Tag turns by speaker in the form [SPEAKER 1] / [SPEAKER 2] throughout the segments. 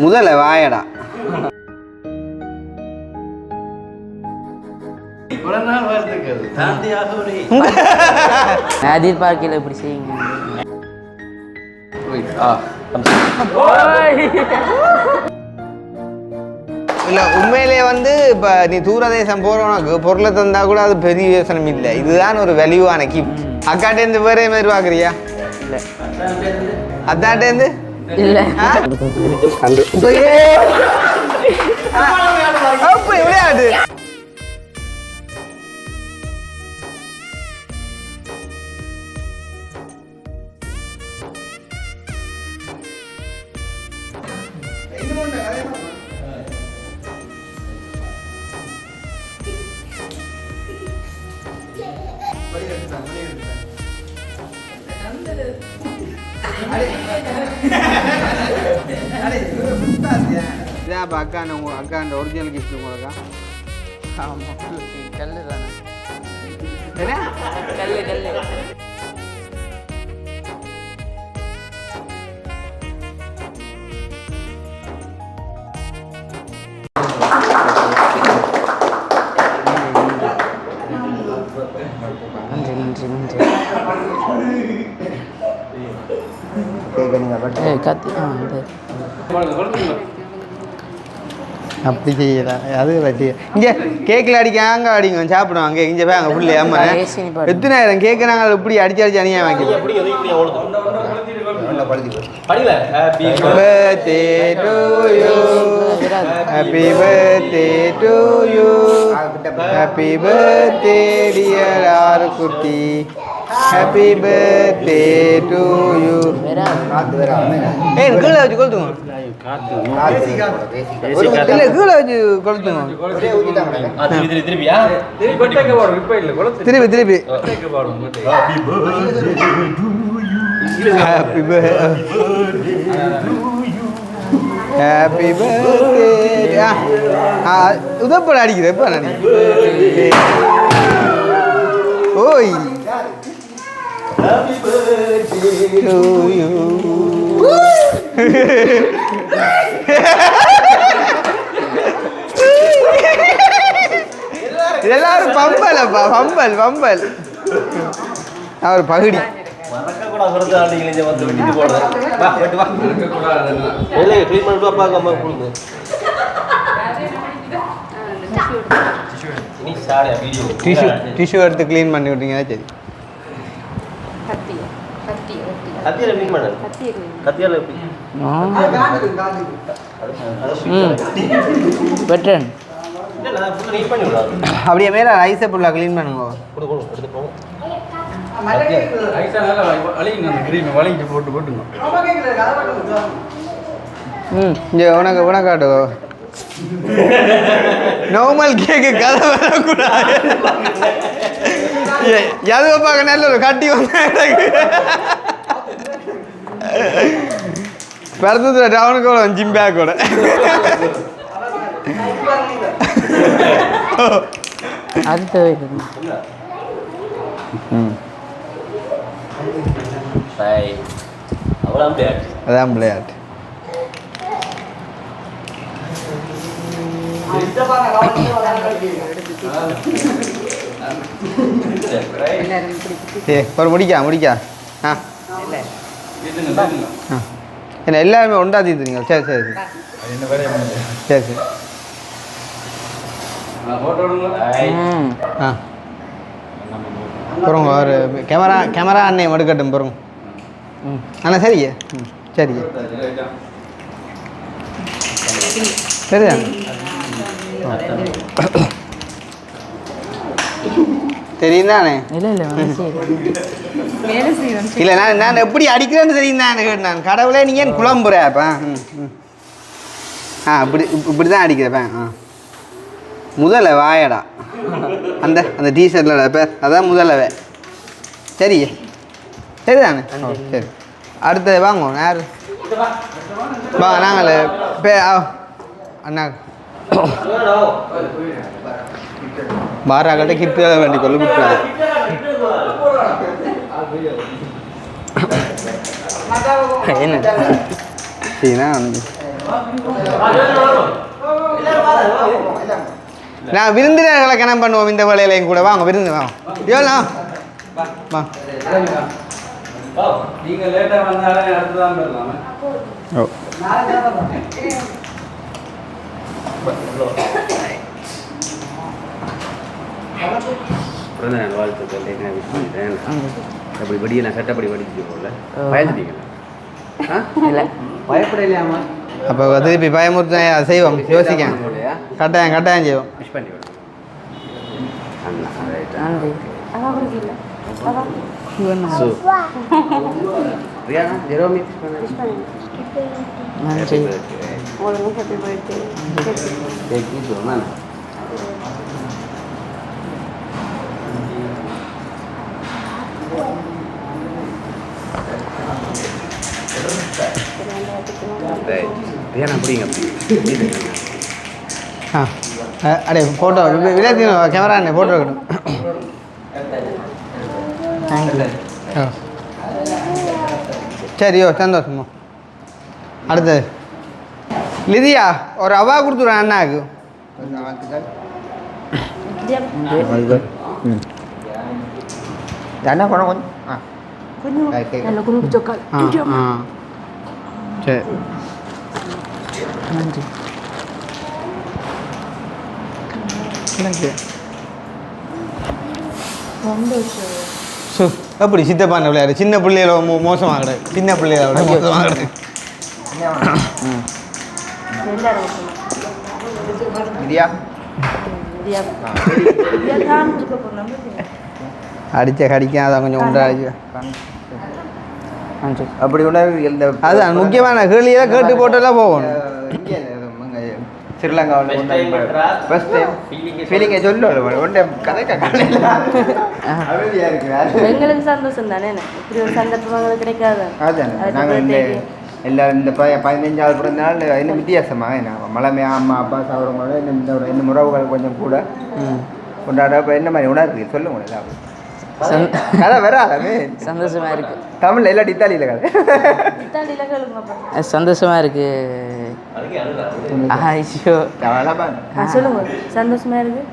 [SPEAKER 1] முதல்ல வாயடா.
[SPEAKER 2] எதிர்பார்க்கல இப்படி செய்யுங்க.
[SPEAKER 1] இல்லை உண்மையிலே வந்து இப்போ நீ தூரதேசம் போகிறவனுக்கு பொருளை தந்தா கூட அது பெரிய யோசனை இல்லை. இதுதான் ஒரு வேல்யூவான கிஃப்ட். அக்காட்டேருந்து வேறே மாதிரி பார்க்குறியா?
[SPEAKER 2] இல்லை
[SPEAKER 1] அத்தாட்டேருந்து
[SPEAKER 2] இல்லை
[SPEAKER 1] அப்படி விளையாடு. இதான் இப்போ அக்காண்ட ஒரிஜினல் கிஃப்ட் உங்களுக்கா?
[SPEAKER 2] ஆமாம் கல்லு தானே.
[SPEAKER 1] என்ன
[SPEAKER 2] கல்லு கல்லு கத்தி
[SPEAKER 1] அப்படி செய்யலாம். அது வச்சு இங்கே கேக்கில் அடிக்காங்க அடிங்க சாப்பிடுவோம். அங்கே இங்கே போய் அங்கே ஃபுல்லு அம்மா எத்தனாயிரம் கேட்க நாங்கள் இப்படி அடிச்சு அணியாக வாங்கிடுவோம். Happy birthday to you. Happy birthday to you. Happy birthday dear Arukutti. Happy birthday to you. ஏய் கீழே வச்சு கொளுத்துங்க. இல்லை கீழே வச்சு கொளுத்துங்க. திருப்பி திருப்பி Happy birthday Happy birthday. உதப்பட அடிக்கிற எப்ப நான் ஓய் Happy birthday to you. எல்லாரும் பம்பலப்பா பம்பல் பம்பல் அவர் பகுடி டிஷ்யூ எடுத்து க்ளீன் பண்ணி விட்டீங்கன்னா சரி.
[SPEAKER 2] வெட்ரன்
[SPEAKER 1] அப்படியே மேலே ரைஸை ஃபுல்லாக க்ளீன் பண்ணுங்க. இங்கே உனக்கு உனக்காட்டு நார்மல் கேக்கு கதை வரக்கூடாது. எதுவை பார்க்க நல்ல ஒரு கட்டி வந்து பிறந்ததுல டவுனுக்கு ஒரு ஜிம்பேக்கோட
[SPEAKER 2] அது
[SPEAKER 1] அதான் விளையாட்டு. ஒரு முடிக்கா ஆ என்ன எல்லாருமே ஒன்றா தீர்த்துங்க. சரி சரி சரி சரி ஆ போகிறோங்க. ஒரு கேமரா அண்ணே எடுக்கட்டும் போகிறோங்க. அண்ணா சரிங்க. சரிங்க சரிதான் தெரியும் தானே. இல்லை நான் எப்படி அடிக்கிறேன்னு தெரியும் தான். நான் கடவுளே நீங்கள் குழம்புறேப்பா. இப்படி தான் அடிக்கிறப்பேன். முதல்ல வாயடா அந்த அந்த டீஷர்ட்டில் பேர் அதான் முதல்லவே. சரி சரிதானே. சரி அடுத்தது வாங்க யார் வா நாங்கள் அண்ணா பாராக்கிட்ட கிஃப்ட் வேண்டி கொள்ள விட்டுறாங்க. என்ன சரிண்ணா நான் விருந்தினர்களை கணம் பண்ணுவோம் இந்த வேலையிலையும் கூட வாங்க விருந்து வாங்க எவ்வளோ வா
[SPEAKER 3] நீங்கள் லேட்டாக வந்தாலே அடுத்து தான் போயிடலாமே.
[SPEAKER 1] ஓ
[SPEAKER 3] பிறந்த நாள் வாழ்த்துக்கள் என்ன விஷ் பண்ணிட்டேன். அப்படி படியெல்லாம் சட்டப்படி படிச்சு போகல பயந்துட்டீங்களா? பயப்படலையாமா?
[SPEAKER 1] அப்போ திருப்பி பயமுறுத்த செய்வோம் யோசிக்க கட்டாயம் செய்வோம்
[SPEAKER 3] விஷ் பண்ணி விடுங்க.
[SPEAKER 2] நன்றி.
[SPEAKER 3] ரியானா ஜெரோமி விஷ் பண்ணு.
[SPEAKER 2] நன்றி.
[SPEAKER 3] Thank you so much. Riyana புரியுங்க
[SPEAKER 1] அடே ஃபோட்டோ விளையாட்டு கேமரா என்ன ஃபோட்டோ இருக்கணும் சரியோ சந்தோஷமா அடுத்தது லிதியா ஒரு அவா கொடுத்துருவேன் அண்ணாக்கு
[SPEAKER 4] அண்ணா கொஞ்சம்
[SPEAKER 1] சரி
[SPEAKER 2] நன்றி.
[SPEAKER 1] அப்படி சித்தப்பான விளையாடு சின்ன பிள்ளைகள மோசமாக கிடையாது சின்ன பிள்ளைகளோட மோசமாக கிடையாது
[SPEAKER 4] இதியா
[SPEAKER 1] அடிச்ச கடிக்க அதான் கொஞ்சம் உண்டா அடிச்சு
[SPEAKER 2] நன்றி.
[SPEAKER 4] அப்படி உணர்வு இந்த
[SPEAKER 1] அதுதான் முக்கியமான கேள்வியெல்லாம் கேட்டு போட்டெல்லாம் போகணும்
[SPEAKER 4] ஸ்ரீலங்காவில் ஃபர்ஸ்ட் டைம் ஃபீலிங்கை சொல்லு ஒன்றே கதை அமைதியாக இருக்கிறார்
[SPEAKER 5] எங்களுக்கு சந்தோஷம் தானே இப்படி ஒரு சந்தர்ப்பம் எங்களுக்கு கிடைக்காது.
[SPEAKER 4] அதுதானே நாங்கள் இந்த எல்லாரும் இந்த 15வது பிறந்த நாள் இன்னும் வித்தியாசமாக என்ன மலமே அம்மா அப்பா சாப்பிட்றவங்களோட இந்த உறவுகள் கொஞ்சம் கூட கொண்டாட இப்போ என்ன மாதிரி உணர்வு சொல்லுங்க எல்லாம் கதை வராதாமே
[SPEAKER 2] சந்தோஷமா இருக்கு.
[SPEAKER 4] தமிழில் இல்லாட்டி இத்தாலியில் கதை
[SPEAKER 5] இத்தாலியில கேளுங்க
[SPEAKER 2] சந்தோஷமா இருக்கு. ஐயோ
[SPEAKER 5] சொல்லுங்க. சந்தோஷமா இருக்கு.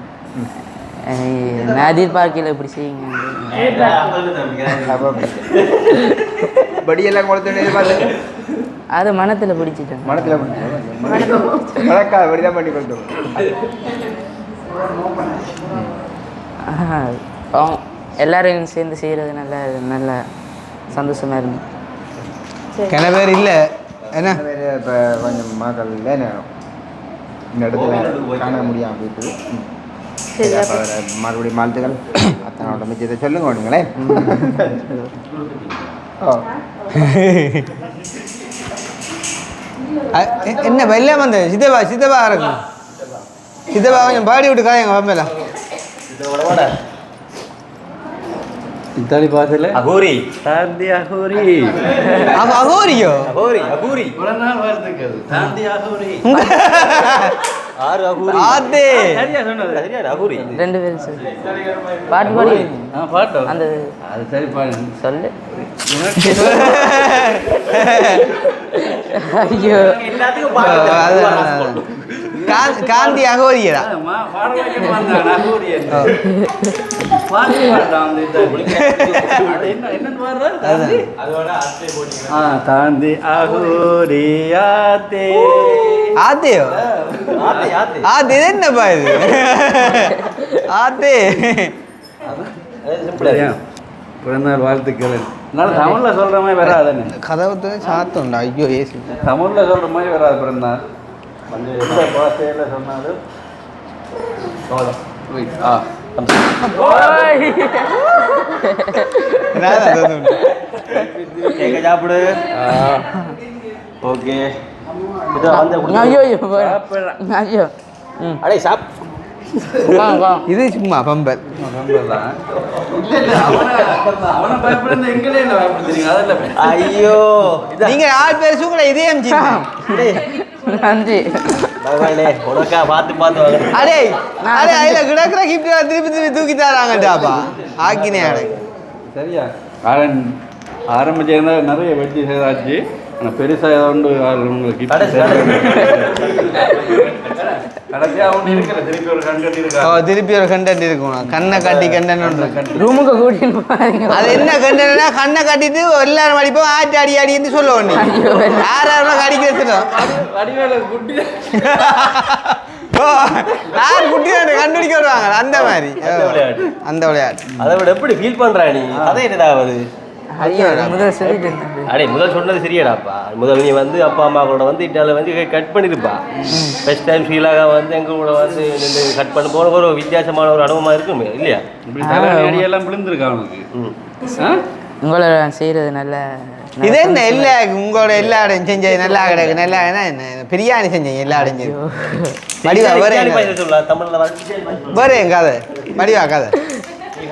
[SPEAKER 2] நான் எதிர்பார்க்கல இப்படி செய்யுங்க.
[SPEAKER 4] படியெல்லாம் கொடுத்து பார்த்து
[SPEAKER 2] அது மனத்தில் பிடிச்சிட்டேன்.
[SPEAKER 4] மனத்தில் மழக்காத படி தான் பண்ணி கொடுத்தோம்.
[SPEAKER 2] எல்லாரும் சேர்ந்து செய்கிறது நல்ல நல்ல சந்தோஷமா இருந்து.
[SPEAKER 1] கிண பேர் இல்லை என்ன
[SPEAKER 4] இப்போ கொஞ்சம் மக்கள் இல்லை இந்த இடத்துல காண முடியாமல் போயிட்டு மறுபடியும் வாழ்த்துக்கள் அத்தனோட மிச்சத்தை சொல்லுங்க ஒன்றுங்களேன். ஓ
[SPEAKER 1] என்ன வெள்ளம் வந்து சித்தப்பா இருக்கும் சித்தப்பா கொஞ்சம் பாடி விட்டு காயங்க வம்பல
[SPEAKER 3] இத்தாலி பாசையில் அகோரி சாந்தி அகோரி
[SPEAKER 1] அகோரியோ
[SPEAKER 3] அகோரி நாள் வாழ்த்துக்கள் சாந்தி அகோரி ஆறு அகோரி
[SPEAKER 1] ஆதே
[SPEAKER 3] சரியா சொன்னது சரியா அகோரி
[SPEAKER 2] 2 பேரும் சொல்லு. பாட்டு பாடி
[SPEAKER 3] பாட்டு
[SPEAKER 2] அந்த
[SPEAKER 3] அது சரி பாடு
[SPEAKER 2] சொல்லு. ஐயோ
[SPEAKER 1] காந்தி அகோரியடா
[SPEAKER 3] தாந்தி அகோரி ஆத்தே
[SPEAKER 1] ஆதேயோ ஆதே என்னப்பா இது ஆதே
[SPEAKER 3] பிறந்தநாள் வாழ்த்துக்கள். என்னால் தமிழில் சொல்கிற மாதிரி வராதுன்னு
[SPEAKER 1] கதவு சாத்தோண்டா ஐயோ ஏசி
[SPEAKER 3] தமிழில் சொல்கிற மாதிரி வராது பிறந்தநாள். கொஞ்சம் எந்த பாஷையில் சொன்னாலும் கேட்க சாப்பிடு. ஓகே
[SPEAKER 2] ஐயோ ஐயோ
[SPEAKER 3] அடே சாப்
[SPEAKER 1] இது சும்மா பம்பர்
[SPEAKER 3] ஐயோ
[SPEAKER 1] நீங்க ஆள் பேர் சூக்கல இதே
[SPEAKER 2] நன்றி.
[SPEAKER 3] உனக்கா பார்த்து பார்த்து
[SPEAKER 1] அடே அடே அதுல கிடக்குற கிஃப்ட் திருப்பி திருப்பி தூக்கி தராங்கட்டாப்பா ஆக்கினே அடே
[SPEAKER 3] சரியா காரன்
[SPEAKER 6] ஆரம்பிச்சிருந்தா நிறைய வெட்டி செய்தாச்சு. ஆனால் பெருசாக ஏதோ உங்களுக்கு
[SPEAKER 1] திருப்பி ஒரு கண்டென்ட் இருக்கும். கண்ணை காட்டி கண்டென்ட்
[SPEAKER 2] ரூமுக்கு கூட்டிட்டு
[SPEAKER 1] அது என்ன கண்டென்ட்னா கண்ணை காட்டிட்டு எல்லாரும் அடிப்போம் ஆட்டி அடி அடின்னு சொல்லுவோம். நீ யாரும் கடிக்க வச்சிடும் யார் குட்டி கண்டுபிடிக்க வருவாங்க அந்த மாதிரி அந்த விளையாட்டு.
[SPEAKER 3] அதை விட எப்படி ஃபீல் பண்றா நீ? கதை என்னதாவது
[SPEAKER 2] முதல் சொல்லிட்டு
[SPEAKER 3] அடே முதல் சொன்னது சரியாடாப்பா. முதல் நீ வந்து அப்பா அம்மா கூட வந்து இட்டால வந்து கட் பண்ணிருப்பா. ஃபர்ஸ்ட் டைம் ஸ்ரீலாகா வந்து எங்க கூட வந்து கட் பண்ண போன ஒரு வித்தியாசமான ஒரு அனுபவமா இருக்குமே இல்லையா?
[SPEAKER 6] இப்படி தலையடி எல்லாம் விழுந்துருக்கா அவனுக்கு.
[SPEAKER 2] உங்களை செய்யறது நல்ல
[SPEAKER 1] இது என்ன எல்லா உங்களோட எல்லா இடம் செஞ்சது நல்லா கிடக்கு. நல்லா என்ன பிரியாணி செஞ்சீங்க எல்லா இடம் செஞ்சு வடிவா வேற
[SPEAKER 3] தமிழ்ல
[SPEAKER 1] வேற என் கதை வடிவா கதை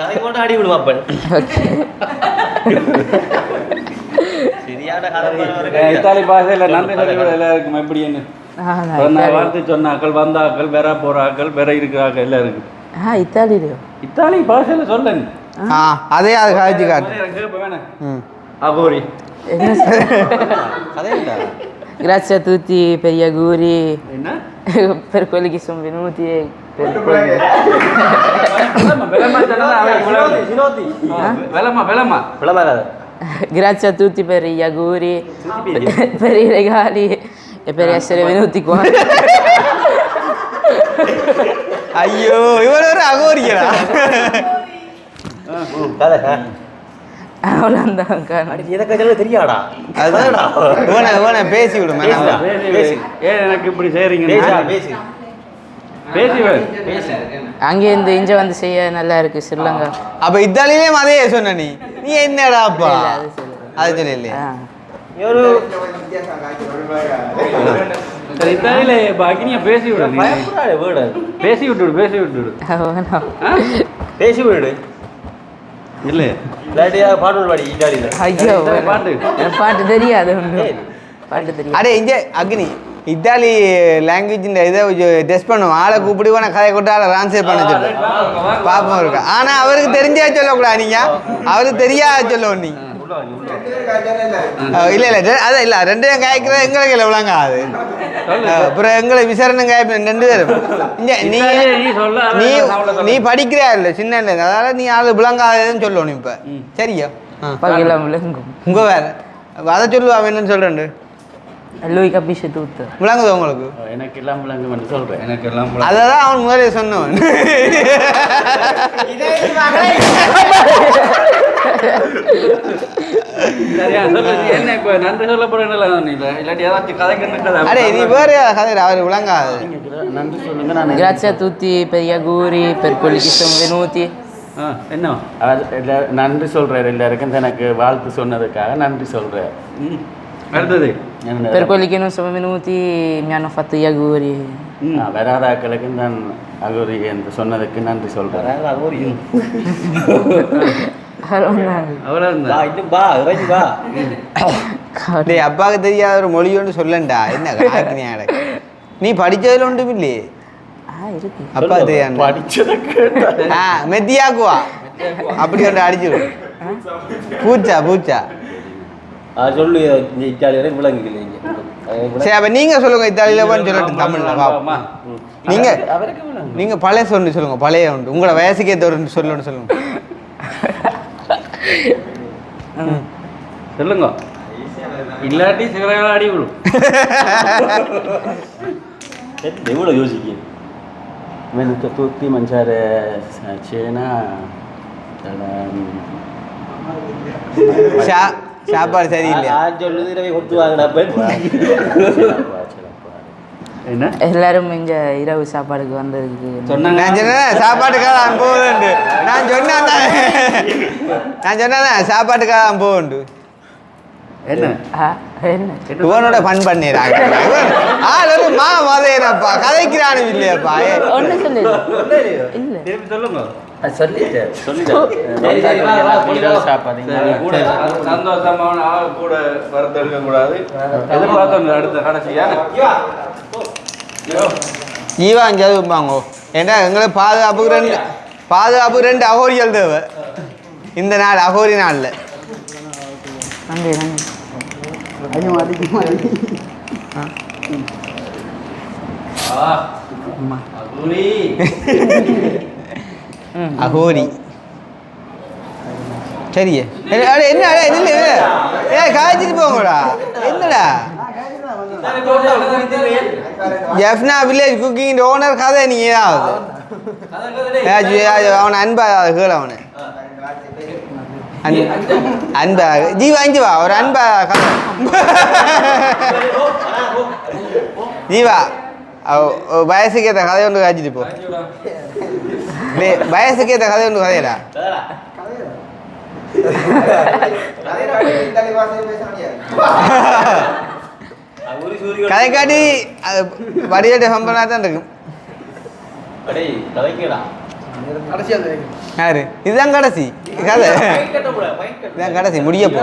[SPEAKER 3] கதை போட்டு ஆடி விடுமா அப்ப சரியான கதை.
[SPEAKER 6] இத்தாலி பாஷையில நன்றி சொல்லிவிட எல்லாருக்கும் எப்படின்னு வார்த்தை சொன்னாக்கள் வந்தாக்கள் வேற போறாக்கள் வேற இருக்கிறாக்கள் எல்லாம் இருக்கு.
[SPEAKER 2] இத்தாலியிலையோ?
[SPEAKER 6] இத்தாலி பாஷையில சொல்லுங்க.
[SPEAKER 1] அதே அது காய்ச்சி காட்டு.
[SPEAKER 6] Aghori
[SPEAKER 2] Grazie a tutti per gli auguri,
[SPEAKER 6] என்ன
[SPEAKER 2] per quelli che sono venuti e per Grazie a tutti per gli auguri, per i regali e per essere venuti qua.
[SPEAKER 1] ஐயோ இவன் ஒரு அகோரிக்கடா.
[SPEAKER 3] தெரியாடா
[SPEAKER 1] பேசி விடும்.
[SPEAKER 6] எனக்கு இப்படி செய்றீங்க? பேசி
[SPEAKER 2] அங்கேருந்து இங்கே வந்து செய்ய நல்லா இருக்கு ஸ்ரீலங்கா.
[SPEAKER 1] அப்ப இத்தாலியிலே அதே சொன்ன நீ என்னடாப்பா அது சொல்லி இல்லையா?
[SPEAKER 6] இத்தாலியில பாக்கி பேசி விடு. பேசி விட்டுடு பேசி விடு இல்லை
[SPEAKER 2] ஐயோ பாட்டு தெரியாது பாட்டு தெரியாது.
[SPEAKER 1] அடே இங்கே அக்னி இத்தாலி லாங்குவேஜ் இதை டெஸ்ட் பண்ணுவோம். ஆளை கூப்பிடுவோம். நான் கதை கொண்டு ஆளை ட்ரான்ஸ்லேட் பண்ண சொல்லு பார்ப்போம் இருக்கா. ஆனால் அவருக்கு தெரிஞ்சா சொல்லக்கூடாது. நீங்கள் அவருக்கு தெரியாத சொல்லுவோம். நீ இல்லை அதான் இல்லை ரெண்டையும் காய்க்கிற எங்களுக்கு இல்லை விளங்க அது. அப்புறம் எங்களை விசாரணை காய்ப்பேன் 2 பேரும். நீ படிக்கிறா இல்லை சின்ன இல்லை அதனால நீ ஆளு விளங்காததுன்னு சொல்லணும். இப்போ சரியா உங்க வேற அதை சொல்லுவா என்னன்னு சொல்றேன்.
[SPEAKER 2] Lui capisce tutto.
[SPEAKER 1] விளங்குது உங்களுக்கு?
[SPEAKER 6] எனக்கு எல்லாம் விளங்கு சொல்றேன். எனக்கு எல்லாம்
[SPEAKER 1] அதான் அவன் முதலே சொன்னவன்.
[SPEAKER 6] என்ன இப்போ நன்றி சொல்ல போறேன் இல்லாட்டி ஏதாச்சும் கதை கண்டு
[SPEAKER 1] அடே நீ வேற கதை அவர் விளங்காது.
[SPEAKER 6] நன்றி சொல்லுங்க.
[SPEAKER 2] Grazie a tutti per gli auguri, per quelli che sono venuti.
[SPEAKER 6] என்ன நன்றி சொல்றாரு எல்லாருக்கும் எனக்கு வாழ்த்து சொன்னதுக்காக நன்றி சொல்றாரு. அடுத்தது
[SPEAKER 2] per quelli che non sono venuti mi hanno fatto gli auguri.
[SPEAKER 6] வராதாக்களுக்கு நான் அகோரி என்று சொன்னதுக்கு நன்றி சொல்றேன்.
[SPEAKER 1] அப்பாவுக்கு தெரியாத ஒரு மொழி ஒன்று சொல்லண்டா. என்ன நீ படிச்சதுல ஒன்றும் இல்லையே. அப்பா தெரியாது மெத்தியாக்குவா அப்படி ஒன்று அடிச்சு பூச்சா
[SPEAKER 3] சொல்லு இத்தாலியில விளங்குகிறீங்க.
[SPEAKER 1] சரி அப்ப நீங்க சொல்லுங்க இத்தாலியில சொல்லட்டும் தமிழ்ல. நீங்க பழைய சொல்லு சொல்லுங்க. பழைய உண்டு உங்களோட வயசுக்கு ஏற்ற ஒரு சொல்லணும்னு சொல்லுங்க.
[SPEAKER 6] சொல்லுங்க இல்லாட்டி சிவராக அடி விடும்.
[SPEAKER 3] எவ்வளோ யோசிக்க
[SPEAKER 6] venuto tutti a mangiare cena
[SPEAKER 1] சாப்பாடு சரியில்லை
[SPEAKER 3] சொல்லுது இரவை கொடுத்து வாங்கினப்ப
[SPEAKER 6] என்ன
[SPEAKER 2] எல்லாரும் இங்க இரவு சாப்பாடுக்கு வந்ததுக்கு
[SPEAKER 1] சொன்னாங்க. சாப்பாட்டுக்காக போகுது. நான் சொன்னேன் சாப்பாட்டுக்காக போகுண்டு.
[SPEAKER 6] என்ன
[SPEAKER 1] இவனோட பண் பண்ணிடுறாங்க. ஆள் ஒரு மதேனப்பா கதைக்கிறானு இல்லையாப்பா.
[SPEAKER 2] ஒண்ணு சொல்லு இல்ல
[SPEAKER 6] திருப்பி சொல்லுங்க. சந்தோஷமான கூட வருத்தெடுக்க கூடாது. எதிர்பார்த்தோம் அடுத்த கடைசியா
[SPEAKER 1] ஈவான் சதுப்பாங்கோ. ஏன்னா எங்களுக்கு பாதுகாப்புக்கு 2 அகோரிகள் தேவை இந்த நாள். அகோரி நாளில்
[SPEAKER 2] நன்றி நன்றி.
[SPEAKER 4] ஐயோ அதிகமாக
[SPEAKER 1] அகோரி சரியே என்ன காய்ச்சிட்டு போங்கடா என்னடா ஜெஃப்னா வில்லேஜ் குக்கிங் ஓனர் கதை நீ ஏதாவது அவனை அன்பா கேள அவனை அன்பா ஜீவா அஞ்சு வா ஒரு அன்பா கதை ஜீவா வயசுக்கு ஏற்ற கதை ஒன்று காய்ச்சிட்டு போ வயசுக்கு ஏற்ற கதை ஒன்று கதையடா கதை காட்டி வடிவேட்ட சம்பளம் தான் இருக்கும் யாரு இதுதான் கடைசி கதை இதுதான் கடைசி முடிய போ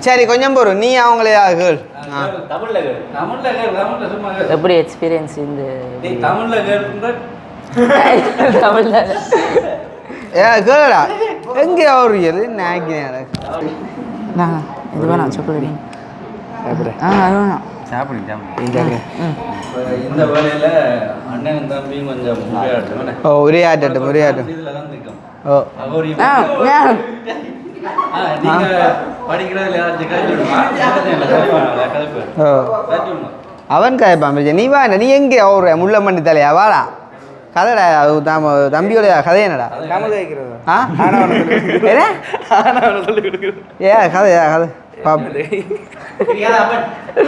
[SPEAKER 1] சரி கொஞ்சம் போறோம் நீ அவங்களே கேள்
[SPEAKER 2] எப்படி எக்ஸ்பீரியன்ஸ் இந்த
[SPEAKER 6] தமிழ்ல
[SPEAKER 1] கேளடா எங்கே அவரு நாய்க்கு
[SPEAKER 2] இது வேணாம் சாப்பிடுறீங்க அது வேணாம்
[SPEAKER 4] சாப்பிடுங்க
[SPEAKER 6] இந்த வேலையில அண்ணன் தம்பியும் கொஞ்சம் உரையாடட்டும்.
[SPEAKER 1] ஒரே ஆட்டம் ஒரே ஆட்டம்
[SPEAKER 6] இதுல தான் நிற்கும்.
[SPEAKER 1] ஓ
[SPEAKER 6] அகோரி நீங்க படிக்கிறதுல ஏதாச்சும் கதைப்பு
[SPEAKER 1] ஓ அவன் கதைப்பான் நீ வா நீ எங்கே அவரு முள்ள மண்டி தலையா வாடா கதைடா தம்பியோட கதை என்னடா ஆ ஏ கதையா கதை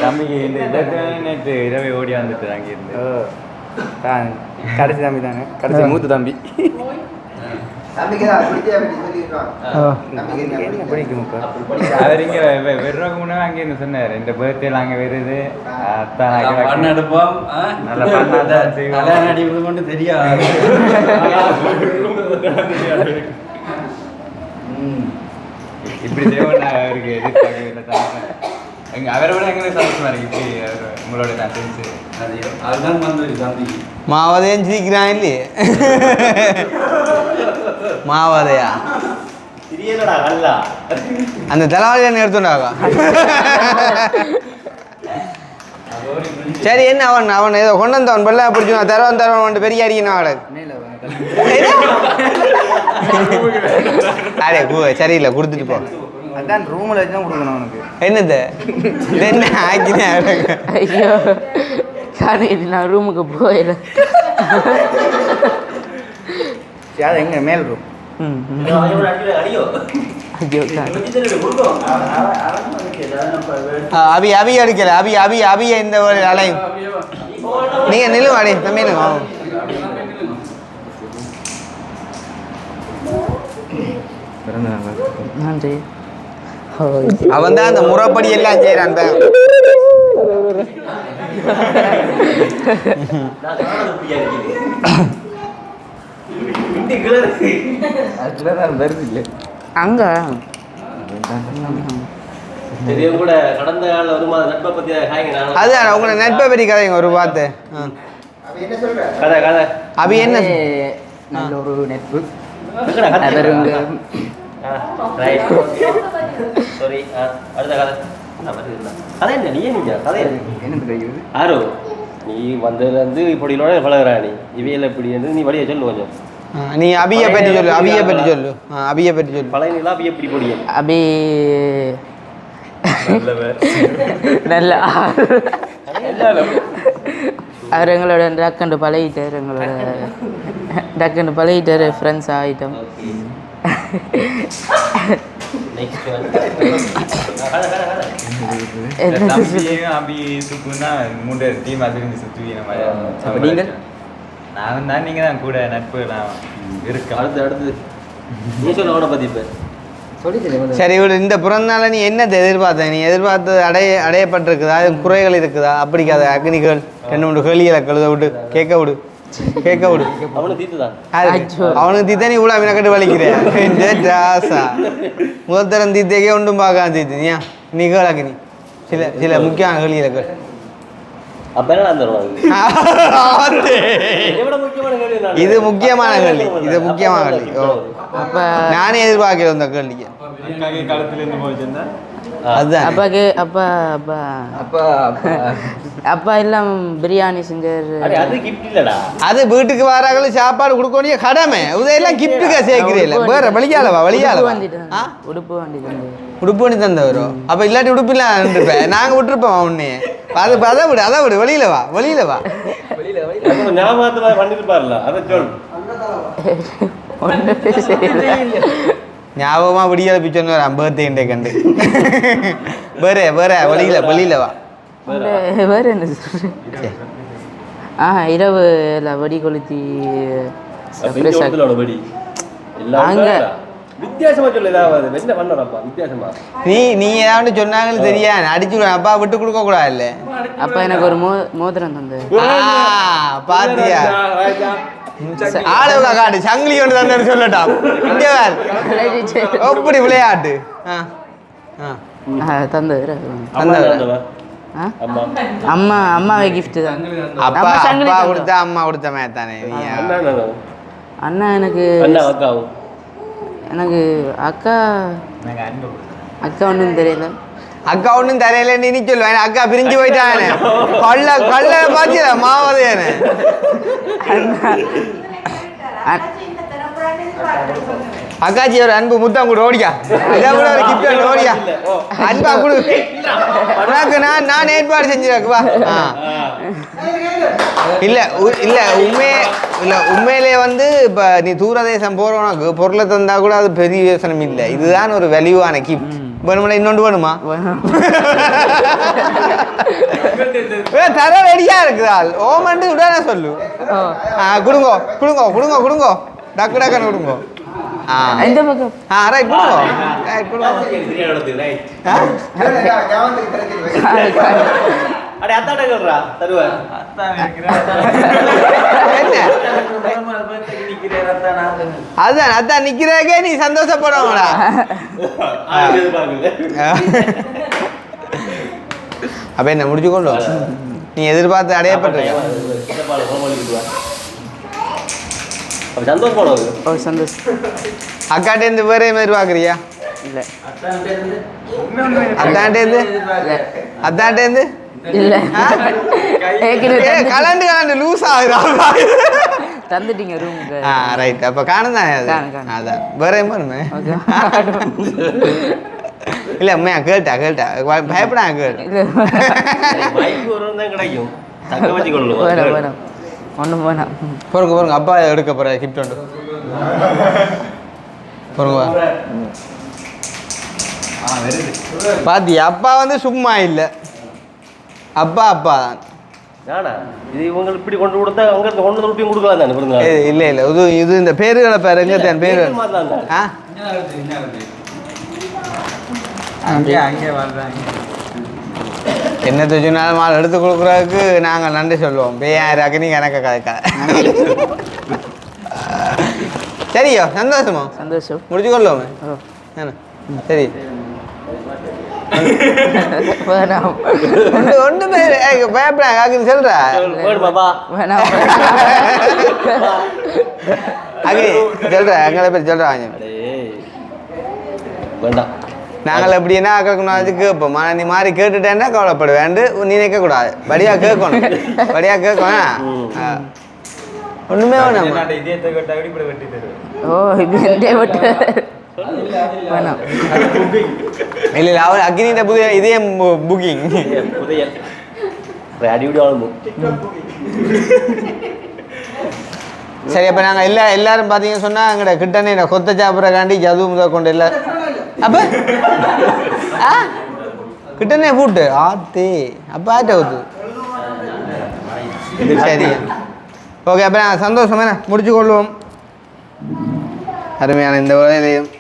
[SPEAKER 4] தம்பிக்கு நேற்று இரவே ஓடி வந்துட்டு அங்கிருந்து கடைசி தம்பி தானே கடைசி மூத்த தம்பி பிடிக்கும் அவர் இங்கே வெறும் முன்னாடி அங்கே இருந்து சொன்னார் இந்த பர்த்டேல அங்கே வருது
[SPEAKER 6] பண்ண எடுப்போம்
[SPEAKER 4] நல்லா பண்ணாதான்
[SPEAKER 6] கல்யாணம் அடிப்பது மட்டும் தெரியாது.
[SPEAKER 4] இப்படி தேவன் அவருக்கு எதிர்பார்க்கவில்லை தான் எங்க அவரை விட எங்களுக்கு சந்தோஷமா இருக்கு இப்படி உங்களோட நான் தெரிஞ்சு
[SPEAKER 6] அதுதான் வந்து தம்பி
[SPEAKER 1] மாவதையும் சிரிக்கிறான் இல்லையே மாவதையா அந்த தலைவாளி என்ன எடுத்துட்டாக்கா சரி என்ன அவன் ஏதோ கொண்டு வந்தவன் பெல்ல பிடிச்சி தரவன் பெரிய அடிக்கணும் அவளை அரே சரியில்லை கொடுத்துட்டு போ
[SPEAKER 4] அதான் ரூமில் வச்சு தான் கொடுக்கணும் அவனுக்கு
[SPEAKER 1] என்னது என்ன ஆக்கினேன்
[SPEAKER 2] ஐயோ காலையில் நான் ரூமுக்கு போயில
[SPEAKER 4] அது எங்க மேல் ரூம்
[SPEAKER 2] ஐயோ
[SPEAKER 1] அபி அபி அடிக்கல அபி அபி அபிய இந்த ஒரு அலையும் நீங்க நில்லும் அடை தம்பி
[SPEAKER 2] நன்றி
[SPEAKER 1] அவன் தான் அந்த முறைப்படி எல்லாம் செய்யறான்
[SPEAKER 2] அங்க
[SPEAKER 3] கூட கடந்த கால வருமானம் நட்பை பத்தி
[SPEAKER 1] அதுதான் உங்களை நட்பை பற்றி கதைங்க ஒரு பார்த்து
[SPEAKER 3] கதை கதை
[SPEAKER 1] அபி என்ன
[SPEAKER 4] நல்ல ஒரு நட்பு
[SPEAKER 3] சாரி அடுத்த கதை கதை என்ன நீ நீங்க கதை
[SPEAKER 4] என்னது கையுது
[SPEAKER 3] ஆரோ நீ வந்ததுலேருந்து இப்படியோட பழகிறா நீ இவையில் இப்படி வந்து நீ வழியை சொல்லு கொஞ்சம்
[SPEAKER 1] நீ அபியை பற்றி சொல்லு அபியை பற்றி சொல்லு அபியை பற்றி சொல்லு
[SPEAKER 3] பழையலாம் அபியை எப்படி பொடியும்
[SPEAKER 2] அபி நல்ல அவர் எங்களோட டக்குண்டு பழகிட்டார் எங்களோட டக்குண்டு பழகிட்டார் ஃப்ரெண்ட்ஸ் ஆகிட்டோம்
[SPEAKER 4] அபி சுக்குன்னா 3 டீம் அதிர்ந்து சுற்றுவீங்க நீங்கள் நான் தான் நீங்கள் தான் கூட நட்பு நான் இருக்கேன்
[SPEAKER 3] அடுத்து நீ சொல்ல அவனை பற்றி இப்போ
[SPEAKER 1] சரி இவரு இந்த பிறந்தநாள நீ என்னத்தை எதிர்பார்த்த நீ எதிர்பார்த்து அடையப்பட்டிருக்குதா அது குறைகள் இருக்குதா அப்படி கதை அக்னிகள் 2-3 கேள்விகளை கழுத விட்டு கேட்க விடு
[SPEAKER 3] அவனை தீர்த்துதான்
[SPEAKER 1] அவனுக்கு தீத்த நீ இவ்வளோ மினக்கட்டு வலிக்கிறேன் ஜாசா முதல் தரம் தீத்தேக்கே ஒன்றும் பார்க்காம தீத்து நீ கேளாக்கு நீ சில முக்கியமான கேள்விகளை கேள்
[SPEAKER 3] அப்ப என்ன நான் தருவாங்க எவ்வளவு முக்கியமான கேள்வி நான்
[SPEAKER 1] இது முக்கியமான கேள்வி இது முக்கியமான கேள்வி ஓ
[SPEAKER 2] அப்ப
[SPEAKER 1] நானே எதிர்பார்க்கிறேன் இந்த கேள்விக்கு அதுதான்
[SPEAKER 2] அப்பாக்கு அப்பா அப்பா
[SPEAKER 4] அப்பா
[SPEAKER 2] அப்பா எல்லாம் பிரியாணி செஞ்சாரு.
[SPEAKER 3] அடே அது கிஃப்ட் இல்லடா
[SPEAKER 1] அது வீட்டுக்கு வராங்களும் சாப்பாடு கொடுக்க வேண்டிய கடமை இதெல்லாம் கிஃப்ட்டுக்க சேர்க்கிறீல்ல வேற வழியாலவா வழியாலவா
[SPEAKER 2] உடுப்பு வண்டி தந்து
[SPEAKER 1] உடுப்பு பண்ணி தந்தவரும் அப்ப இல்லாட்டி உடுப்பு இல்லாம இருப்பேன் நாங்க விட்டுருப்போம் உன்னே அதை விடு வெளியில வா
[SPEAKER 3] ஞாபகத்துல பண்ணிருப்பார்ல அதை சொல்
[SPEAKER 2] ஒன்றுமே செய்யல.
[SPEAKER 1] ஞாபகமா விடியல பிச்சோன்னு ஒரு 50 கண்டு வேற வெளியில வா
[SPEAKER 2] வேற என்ன சொல்ற? இரவு வெடி கொளுத்தி
[SPEAKER 3] படி
[SPEAKER 2] அங்க
[SPEAKER 3] வித்தியாசமா சொல்லு ஏதாவது என்ன பண்ணறப்பா வித்தியாசமா
[SPEAKER 1] நீ ஏதாவது சொன்னாங்கன்னு தெரியா அடிச்சுடுவேன் அப்பா விட்டு கொடுக்க கூடாது இல்ல
[SPEAKER 2] அப்பா எனக்கு ஒரு மோதிரம் தந்தாரு.
[SPEAKER 1] பாத்தியா ஆளுக காட்டு சங்கிலி ஒன்று தந்தேன்னு சொல்லட்டாம் இங்கே வேறு எப்படி விளையாட்டு
[SPEAKER 2] தந்தது
[SPEAKER 3] அம்மா
[SPEAKER 2] அம்மாவே கிஃப்ட் தான்.
[SPEAKER 1] அப்பா கொடுத்தா அம்மா கொடுத்த மாதிரி தானே
[SPEAKER 2] அண்ணா எனக்கு எனக்கு அக்கா ஒன்றும் தெரியல.
[SPEAKER 1] அக்கா ஒன்றும் தரையில நீ சொல்லுவேன் அக்கா பிரிஞ்சு போயிட்டானே கல்ல பாத்தியா மாவதையானே அக்காச்சி ஒரு அன்பு முத்தம் கூட ஓடியா இதை விட ஒரு கிஃப்ட் ஓடியா அன்பா கொடு உனக்கு நான் ஏற்பாடு செஞ்சிருக்குவா உண்மையிலே வந்து இப்போ நீ தூரதேசம் போறவனுக்கு பொருளை தந்தா கூட அது பெரிய யோசனை இல்லை இதுதான் ஒரு வேல்யூவான கிஃப்ட் வேணுமா இன்னொன்று வேணுமா தர ரெடியா இருக்குதால் ஓமண்டு உடனே சொல்லு கொடுங்கோ டக்கு டக்குன்னு கொடுங்கோ
[SPEAKER 2] இந்த பக்கம்
[SPEAKER 1] ரைட் கொடுங்கோ
[SPEAKER 3] அடே அத்தாட்ட கேளுடா தருவேன்
[SPEAKER 1] அதான் நிக்கிறதுக்கே நீ சந்தோஷப்படுவாங்கடா அப்ப என்ன முடிச்சுக்கொண்டு நீ எதிர்பார்த்து அடையப்பட்டிருக்க
[SPEAKER 2] சந்தோஷம்.
[SPEAKER 1] அக்காட்டேருந்து வேற மாதிரி பாக்குறியா
[SPEAKER 2] இல்ல
[SPEAKER 1] அத்தாண்டேருந்து
[SPEAKER 2] இல்ல
[SPEAKER 1] கலண்டு லூஸ் ஆகுதா
[SPEAKER 2] தந்துட்டீங்க ரூமுக்கு.
[SPEAKER 1] ரைட் அப்ப காணும் தானே அதான் வேற பண்ணுமே இல்ல அம்மையா கேட்டா பயப்படா கேட்டு
[SPEAKER 3] கிடைக்கும்
[SPEAKER 2] ஒன்றும் வேணாம்
[SPEAKER 1] பொறுங்க அப்பா எடுக்க போற கிஃப்ட் உண்டு பொறுங்க பாத்தி அப்பா வந்து சும்மா இல்லை அப்பா தான்
[SPEAKER 3] இது இவங்க இப்படி கொண்டு கொடுத்தா அங்க இருந்து கொண்டு வந்து கொடுக்கலாம் தானே விருந்தாளி
[SPEAKER 1] இல்ல இது இந்த பேருகளை பேர் எங்க பேரு என்னத்தை சொன்னாலும் மால் எடுத்து கொடுக்குறதுக்கு நாங்கள் நன்றி சொல்லுவோம் பேயாயிராக்கு நீ கணக்க கதைக்க சரியோ சந்தோஷமா முடிச்சு கொள்ளுவோமே சரி ஒன்று பயப்படாங்க அக்னி சொல்றா அக்னி சொல்ற எங்களை பேர் சொல்றாங்க
[SPEAKER 3] வேண்டாம்
[SPEAKER 1] நாங்கள் எப்படின்னா அக்கா கேட்போம் நீ மாதிரி கேட்டுட்டேன்னா கவலைப்படுவேன் நீ நிற்கக்கூடாது படியா கேட்கணும் ஒண்ணுமே வேணாம் இல்ல அவர் அக்னிட்ட புதிய இதே புக்கிங் சரி அப்ப நாங்க எல்லாரும் பாத்தீங்கன்னு சொன்னா எங்கட கிட்டனே கொத்த சாப்பிட்றக்காண்டி ஜது முதல் கொண்டு இல்ல அப்ப கிட்டனே பூட்டு ஆத்தே அப்ப ஆட்ட ஊத்து சரி ஓகே அப்ப நாங்கள் சந்தோஷம் என்ன முடிச்சு கொள்வோம் அருமையான இந்த வேலையிலையும்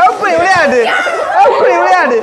[SPEAKER 1] அப்படி விளையாடு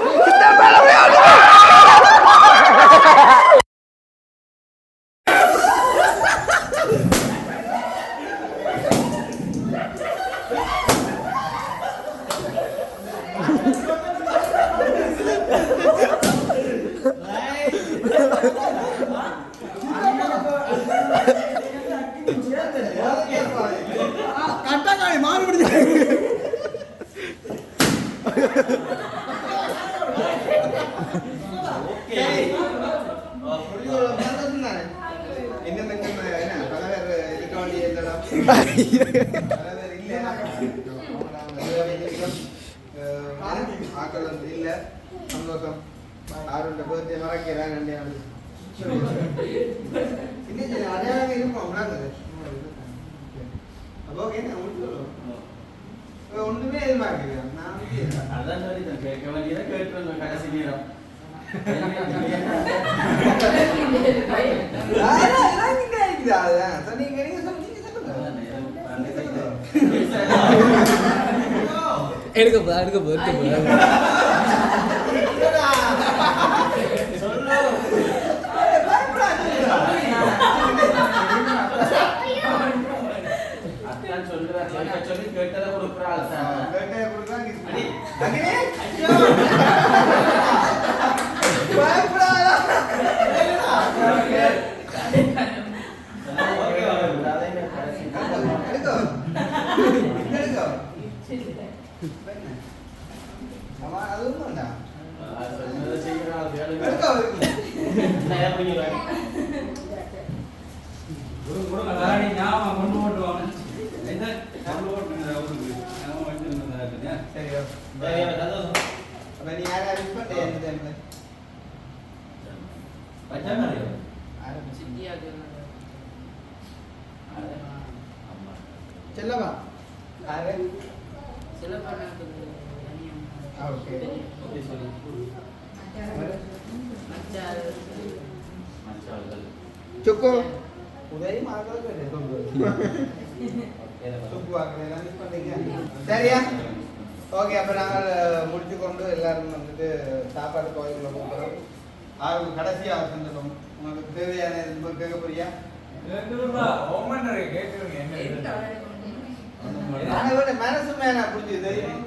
[SPEAKER 1] இல்ல சந்தோஷம் ஆரோட பர்த்டே மறக்கிறாங்க அடையாளம் இருக்கும் அப்போ ஒண்ணுமே எதிர்பார்க்கிறேன்
[SPEAKER 6] அதான் கேட்க வேண்டியதை கேட்டு கடைசி நேரம்
[SPEAKER 2] எடுக்க போ
[SPEAKER 6] சொல்லி கேட்டதை கொடுக்குறாள் கொண்டு ஓட்டுவாங்க
[SPEAKER 1] செல்லவா சுக்கு உதயம் சரியா ஓகே அப்போ நாங்கள் முடிச்சு கொண்டு எல்லாரும் வந்துட்டு சாப்பாடு கோயிலுக்குள்ள போகிறோம் ஆறு கடைசியாக சந்தர்ப்பம் உங்களுக்கு தேவையான கேட்க போறியா மனசு மேனா புரிஞ்சு தெரியும்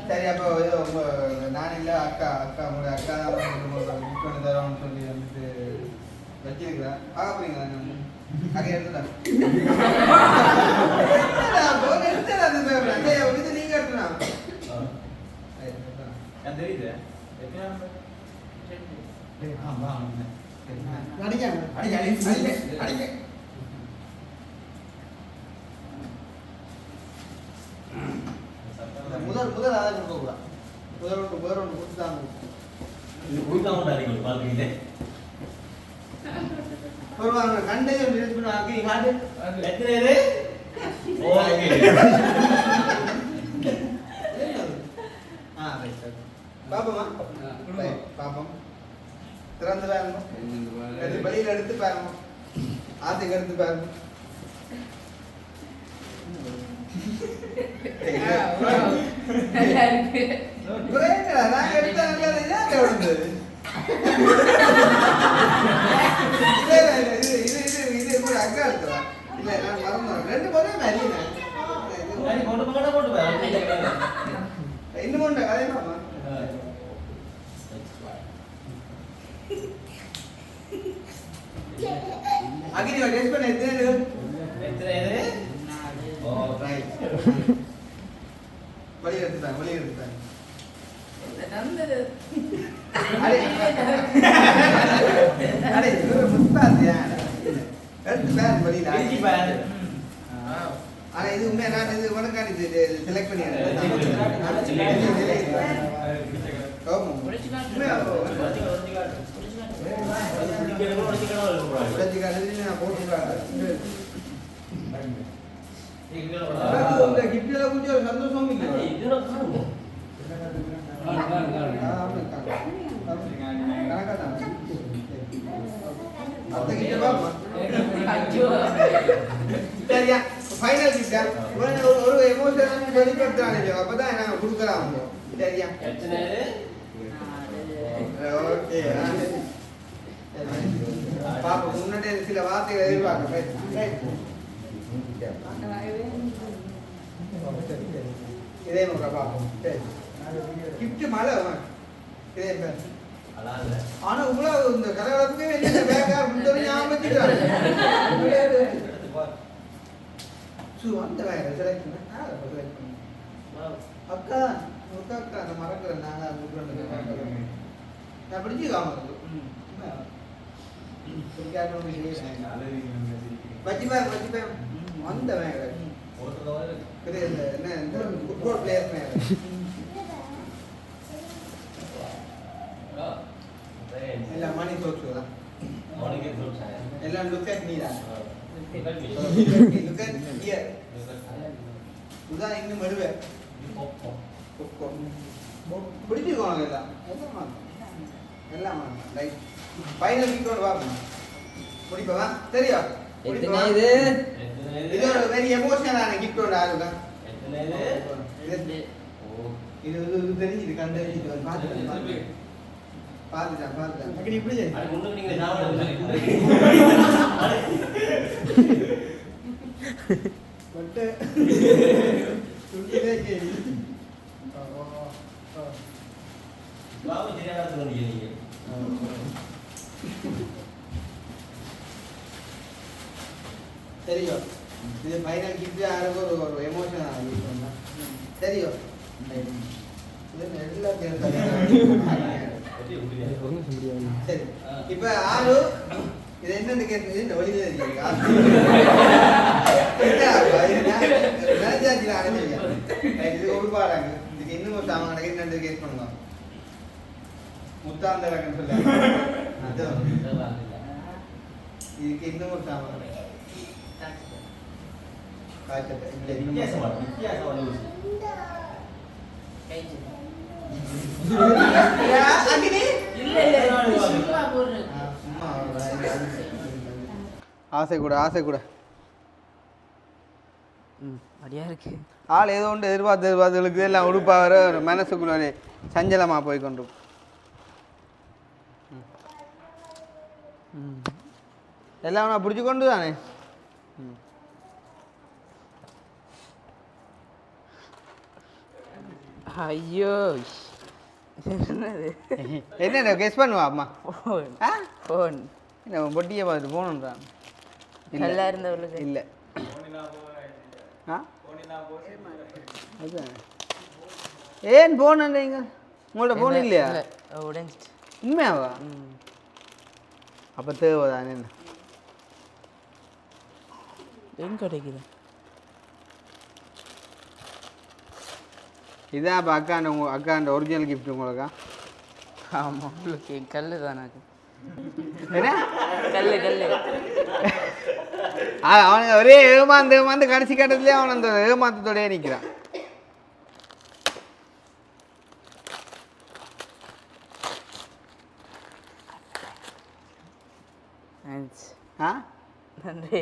[SPEAKER 1] சரி அப்போ நான் இல்லை அக்கா உங்களுடைய அக்கா தான் புக் பண்ணி தரோம்னு சொல்லி வந்துட்டு வச்சிருக்கிறேன் பார்க்க போறீங்களா அங்கே எடுத்துட்டேன் நீங்க எடுத்துனா தெரியுது முதல் அதை கொடுக்க கூடாது முதல் ஒன்று கொடுத்துட்டாங்க கண்டையும் ரிலீஸ் பண்ணுவாங்க காட்டு பாப்போமா பாப்போம் திறந்து பாருங்க வெளியில எடுத்து பாருங்க ஆசைக்கு எடுத்து பாருங்க நாங்க எடுத்தா நல்லது இது கூட அக்கா எடுத்துறா இல்ல நான் மறந்துடுறேன் ரெண்டு பேரும் இன்னும் ஒன்று கதை மாமா அகிரி டேஸ்ட் பண்ண எத்தனை ஓ ரைட் வழி எடுத்துட்டாங்க அடே முத்தாதியா எடுத்து பேர் வழியில அடிச்சு பேர் ஆனா இது உண்மையா நான் இது உனக்கான இது செலக்ட் பண்ணிடுறேன் கொஞ்சம் சந்தோஷம் சரியா ஃபைனல் கிட்ட ஒரு எமோஷன் வெளிப்படுத்துறாங்க அப்பதான் நாங்க கொடுக்கலாம் சரியா ஓகே பாப்பா முன்னாடி சில வார்த்தைகள் எதிர்பார்க்க இதே முறை பார்ப்போம். சரி கிஃப்ட் மழை இதே பேர் ஆனா இவ்வளவு இந்த கரகலப்புக்கே என்ன பேக்கா முந்தொரு ஞாபகம் வச்சுக்கிறாங்க. அந்த வேற செலக்ட் அக்கா அக்கா அந்த மறக்கிறேன் நான் பிடிச்சி காம வச்சுப்பேன் அந்த வேற என்ன இந்த ஃபுட்பால் பிளேயர் மேல எல்லாம் மணி சோச்சு தான் எல்லாம் லுக் அட் மீ தான் லுக் அட் ஹியர் உதான் இன்னும் வருவேன் பிடிச்சிருக்கோம் எல்லாம் எல்லாம் ரைட் ஃபைனல் கிட்டோட பார்ப்போம் முடிப்பவா சரியா இது ஒரு வெரி எமோஷனலான கிஃப்டோட ஆளுங்க இது தெரிஞ்சுது கண்டு பார்த்துட்டேன் இப்படி தெரியும் இது ஃபைனல் கிஃப்ட் யாருக்கு ஒரு எமோஷனல் ஆகிட்டு தெரியும் சரி இப்ப ஆளு இது என்னன்னு கேட்டது இந்த வழியில இது ஒரு பாடாங்க இதுக்கு இன்னும் ஒரு சாமான் என்னன்னு கேஸ் பண்ணுவாங்க முத்தாந்தரகன்னு சொல்ல இதுக்கு இன்னும் ஒரு சாமான் ஆசை கூட
[SPEAKER 2] அப்படியா இருக்கு
[SPEAKER 1] ஆள் ஏதோ ஒன்று எதிர்பார்த்தவர்களுக்கு எல்லாம் உடுப்பாக ஒரு மனசுக்குள்ளே சஞ்சலமாக போய் கொண்டு எல்லாம் நான் பிடிச்சி கொண்டு தானே
[SPEAKER 2] ஐயோ
[SPEAKER 1] என்ன கெஸ் பண்ணுவா அம்மா
[SPEAKER 2] ஃபோன்
[SPEAKER 1] என்ன பொட்டியை பார்த்துட்டு போகணுன்றான்
[SPEAKER 2] நல்லா இருந்தவர்களுக்கு
[SPEAKER 1] இல்லை ஆ அதுதான் ஏன் போனீங்க உங்கள்ட்ட போன் இல்லையா
[SPEAKER 2] உடைஞ்சிட்டு
[SPEAKER 1] உண்மையாவா அப்போ தேவைதான் என்ன
[SPEAKER 2] எங்க கிடைக்குது
[SPEAKER 1] இதான் இப்போ அக்காண்ட ஒரிஜினல் கிஃப்ட் உங்களுக்கா
[SPEAKER 2] ஆமாம் உங்களுக்கு கல் தானாக்கு
[SPEAKER 1] என்ன
[SPEAKER 2] கல்
[SPEAKER 1] அவனுக்கு ஒரே ஏமாந்து கடைசி கட்டத்துலேயே அவன் அந்த ஏமாத்தத்தோடய நிற்கிறான் ஆ
[SPEAKER 2] நன்றி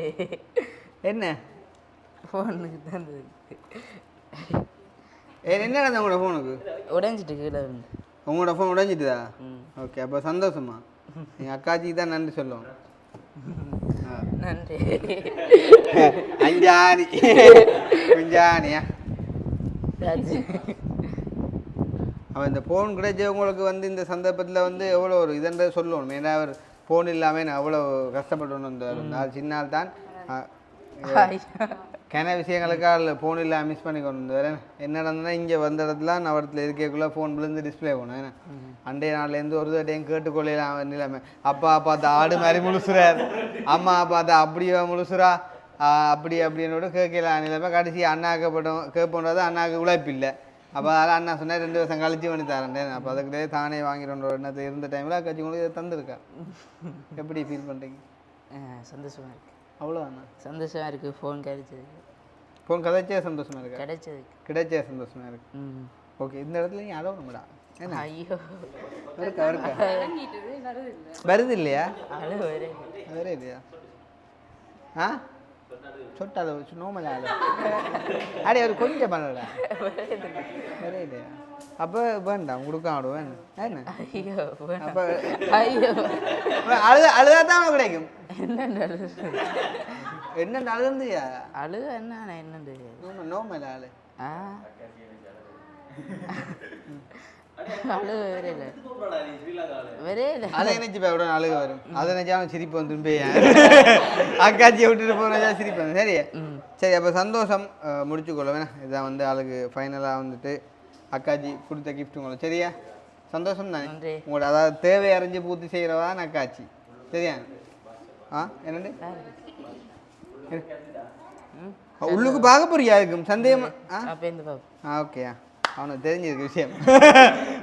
[SPEAKER 1] என்ன
[SPEAKER 2] ஃபோனுக்கு தந்தது
[SPEAKER 1] என்ன நடந்த உங்களோட ஃபோனுக்கு
[SPEAKER 2] உடைஞ்சிட்டு கீழே இருந்து
[SPEAKER 1] உங்களோட ஃபோன் உடைஞ்சிட்டுதா ஓகே அப்போ சந்தோஷமா எங்கள் அக்காச்சிக்கு தான் நன்றி சொல்லுவோம்
[SPEAKER 2] நன்றி
[SPEAKER 1] அஞ்சாணி குஞ்சாணியா அவன் இந்த ஃபோன் கிடைச்சவங்களுக்கு வந்து இந்த சந்தர்ப்பத்தில் வந்து எவ்வளோ ஒரு இதென்ற சொல்லணும். ஏன்னா அவர் ஃபோன் இல்லாமல் நான் அவ்வளோ கஷ்டப்பட்டு வந்தார். நாள் சின்ன நாள் தான் கன விஷயங்களுக்காக ஃபோன் இல்லாமல் மிஸ் பண்ணி கொண்டு வந்தார். என்ன நடந்ததுன்னா இங்கே வந்த இடத்துல நான் இடத்துல இருக்கக்குள்ளே ஃபோன் விழுந்து டிஸ்பிளே போனோம். ஏன்னா அண்டைய நாள்லேருந்து ஒரு டைம் கேட்டுக்கொள்ளலாம் நிலைமை. அப்பா பார்த்து ஆடு மாதிரி முழுசுறார், அம்மா பார்த்தா அப்படியே முழுசுறா அப்படின்னோட கேட்கலாம் நிலைமை. கடைசி அண்ணாக்கப்பட்டோம் கேட்போன்றது அண்ணாவுக்கு உழைப்பு இல்லை. அப்போ அதெல்லாம் அண்ணா சொன்னால் 2 வருஷம் கழிச்சு பண்ணி தரேன். அப்போ அதுக்கிட்டே தானே வாங்கிடுன்ற எண்ணத்தை இருந்த டைமில் கட்சி உங்களுக்கு இதை தந்துருக்கா. எப்படி ஃபீல் பண்ணுறீங்க?
[SPEAKER 2] சந்தோஷமாக இருக்குது.
[SPEAKER 1] அவ்வளோதாண்ணா
[SPEAKER 2] சந்தோஷமாக இருக்குது. ஃபோன் கிடைச்சதுக்கு.
[SPEAKER 1] ஃபோன் கிடைச்சே சந்தோஷமாக இருக்கா? கிடைச்சே சந்தோஷமாக இருக்கு. ஓகே, இந்த இடத்துல நீ அளவு நம்மடா என்ன
[SPEAKER 2] ஐயோ
[SPEAKER 1] இருக்கா வருது இல்லையா? வரே இல்லையா? ஆ சொட்ட அளவு நோமல் அளவு அடி அவர் கொஞ்சம் பண்ணல வரே இல்லையா? அப்போ வேண்டாம் கொடுக்க ஆடுவேன் என்ன. அப்போ அழுதா தான் கிடைக்கும். என்ன அழுதுயா?
[SPEAKER 2] அழுக என்ன என்னண்டு
[SPEAKER 1] நோமல் ஆளு.
[SPEAKER 2] அழுக வரையில வரையில
[SPEAKER 1] அதை நினைச்சு போய் உடனே அழுக வரும் அதை நினைச்சாலும் சிரிப்பு வந்து போய் அக்காச்சியை விட்டுட்டு போனதா சிரிப்பு வந்து சரி சரி அப்போ சந்தோஷம் முடிச்சுக்கொள்ள வேணா இதான் வந்து ஆளுக்கு ஃபைனலாக வந்துட்டு அக்காச்சி கொடுத்த கிஃப்ட் உங்களுக்கு சரியா சந்தோஷம் தானே
[SPEAKER 2] நன்றி.
[SPEAKER 1] உங்களோட அதாவது தேவை அறிஞ்சு பூர்த்தி செய்கிறவா அக்காச்சி சரியா என்னண்டு உள்ளுக்கு பார்க்க போறியா இருக்கும் சந்தேகமா
[SPEAKER 2] அப்போ இந்த பாப்பு
[SPEAKER 1] ஓகேயா அவனுக்கு தெரிஞ்சிருக்கு விஷயம்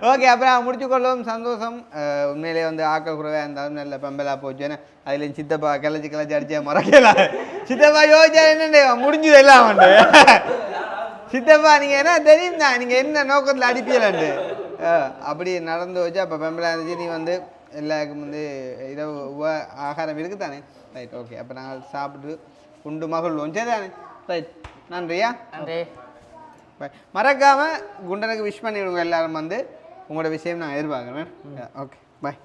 [SPEAKER 1] ஓகே அப்புறம் முடிச்சுக்கொள்ளவும் சந்தோஷம் உண்மையிலே வந்து ஆக்கள் குறைவாக இருந்தாலும் நல்ல பம்பலாக போச்சு ஏன்னா அதுலேயும் சித்தப்பா கிளச்சி அடிச்சா மறக்கலாம் சித்தப்பா யோசிச்சா என்னண்டு முடிஞ்சது எல்லாம் வந்து சித்தப்பா நீங்கள் என்ன தெரியும் தான் நீங்கள் என்ன நோக்கத்தில் அடிப்பீங்களாண்டு அப்படி நடந்து வச்சு அப்போ பம்பலாக இருந்துச்சு நீ வந்து எல்லாருக்கும் வந்து இரவு ஆகாரம் இருக்குது தானே ரைட் ஓகே அப்போ நாங்கள் சாப்பிட்டு உண்டு மகிழ்வோம் சரி தானே ரைட் நன்றியா
[SPEAKER 2] நன்றி
[SPEAKER 1] மறக்காமல் குண்டனுக்கு விஷ் பண்ணிவிடுங்க எல்லாரும் வந்து உங்களோட விஷயம் நான் எதிர்பார்க்குறேன் ஓகே பாய்